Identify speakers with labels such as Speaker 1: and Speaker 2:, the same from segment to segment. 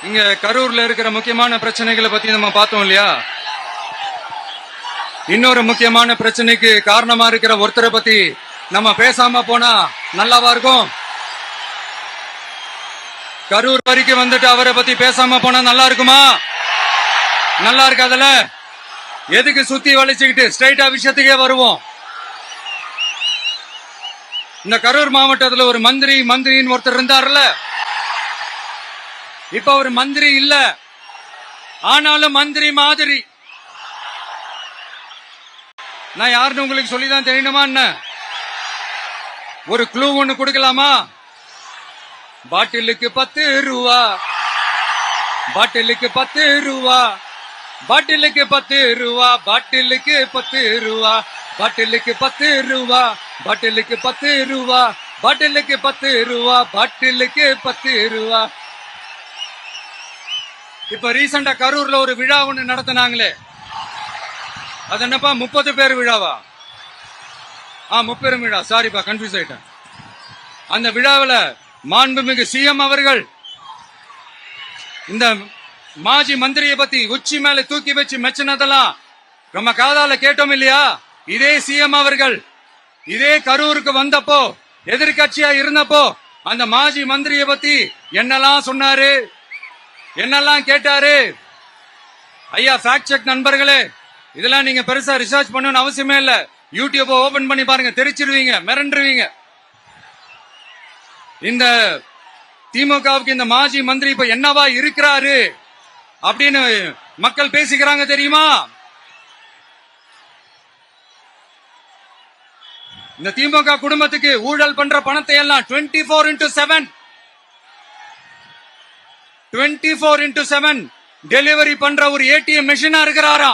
Speaker 1: இங்க கரூர்ல இருக்கிற முக்கியமான பிரச்சனைகளை பத்தி நம்ம பார்த்தோம் இல்லையா? இன்னொரு முக்கியமான பிரச்சனைக்கு காரணமா இருக்கிற ஒருத்தரை பத்தி நம்ம பேசாம போனா நல்லாவா இருக்கும்? கரூர் வரைக்கும் வந்துட்டு அவரை பத்தி பேசாம போனா நல்லா இருக்குமா? நல்லா இருக்காதுல. எதுக்கு சுத்தி வளைச்சுக்கிட்டு ஸ்ட்ரைட்டா விஷயத்துக்கே வருவோம். இந்த கரூர் மாவட்டத்துல ஒரு மந்திரின்னு ஒருத்தர் இருந்தார்ல, இப்ப ஒரு மந்திரி இல்ல, ஆனாலும் மந்திரி மாதிரி. நான் யாருன்னு உங்களுக்கு சொல்லிதான் தெரியணுமா என்ன? ஒரு க்ளூ ஒண்ணு கொடுக்கலாமா? பாட்டிலுக்கு 10 ரூபா, பாட்டிலுக்கு 10 ரூபா, பாட்டிலுக்கு 10 ரூபா, பாட்டிலுக்கு 10 ரூபா, பாட்டிலுக்கு 10 ரூபா, பாட்டிலுக்கு 10 ரூபா, பாட்டிலுக்கு 10 ரூபா, பாட்டிலுக்கு 10 ரூபா. இப்ப ரீசெண்டா கரூர்ல ஒரு விழா ஒண்ணு நடத்தினாங்களே, அது என்னப்பா 30 பேர் விழாவா? 30 விழா, சாரிப்பா கன்ஃபியூஸ் ஆயிட்டேன். அந்த விழாவில் மாண்புமிகு சிஎம் அவர்கள் இந்த மாஜி மந்திரியை பத்தி உச்சி மேல தூக்கி வச்சு மெச்சினதெல்லாம் நம்ம காதால கேட்டோம் இல்லையா? இதே சிஎம் அவர்கள் இதே கரூருக்கு வந்தப்போ, எதிர்கட்சியா இருந்தப்போ, அந்த மாஜி மந்திரியை பத்தி என்னெல்லாம் சொன்னாரு, என்னெல்லாம் கேட்டாரு. ஐயா ஃபேக்ட் செக் நண்பர்களே, இதெல்லாம் நீங்க பெருசா ரிசர்ச் பண்ணணும்னு அவசியமே இல்ல. யூடியூப் ஓபன் பண்ணி பாருங்க, தெரிச்சிருவீங்க, மிரண்டுருவீங்க. இந்த திமுகவுக்கு இந்த மாஜி மந்திரி இப்ப என்னவா இருக்கிறாரு அப்படின்னு மக்கள் பேசிக்கிறாங்க தெரியுமா? இந்த திமுக குடும்பத்துக்கு ஊழல் பண்ற பணத்தை எல்லாம் 24x7 டெலிவரி பண்ற ஒரு ஏடிஎம் மெஷினா இருக்கிறாரா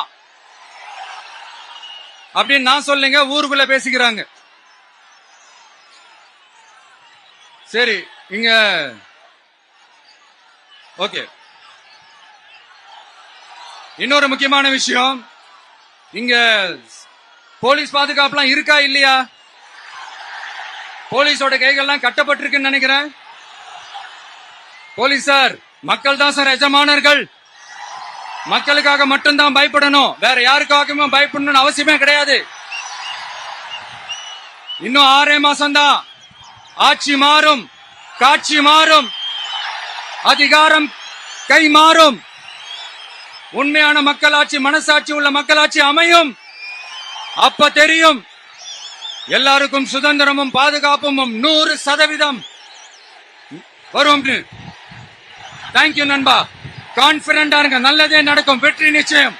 Speaker 1: அப்படின்னு நான் சொல்லுங்க, ஊருக்குள்ள பேசிக்கிறாங்க. சரி, இங்க ஓகே. இன்னொரு முக்கியமான விஷயம், இங்க போலீஸ் பாதுகாப்புலாம் இருக்கா இல்லையா? போலீஸோட கைகள்லாம் கட்டப்பட்டிருக்குன்னு நினைக்கிறேன். போலீசார் மக்கள் தான் சார் எஜமானர்கள். மக்களுக்காக மட்டும்தான் பயப்படணும், வேற யாருக்காகவும் பயப்படணும்னு அவசியமே கிடையாது. இன்னும் 6 மாசம்தான். ஆட்சி மாறும், காட்சி மாறும், அதிகாரம் கை மாறும். உண்மையான மக்களாட்சி, மனசாட்சி உள்ள மக்களாட்சி அமையும். அப்ப தெரியும் எல்லாருக்கும் சுதந்திரமும் பாதுகாப்பும் 100% வரும். தேங்க்யூ நண்பா. கான்பிடண்டா இருங்க, நல்லதே நடக்கும், வெற்றி நிச்சயம்.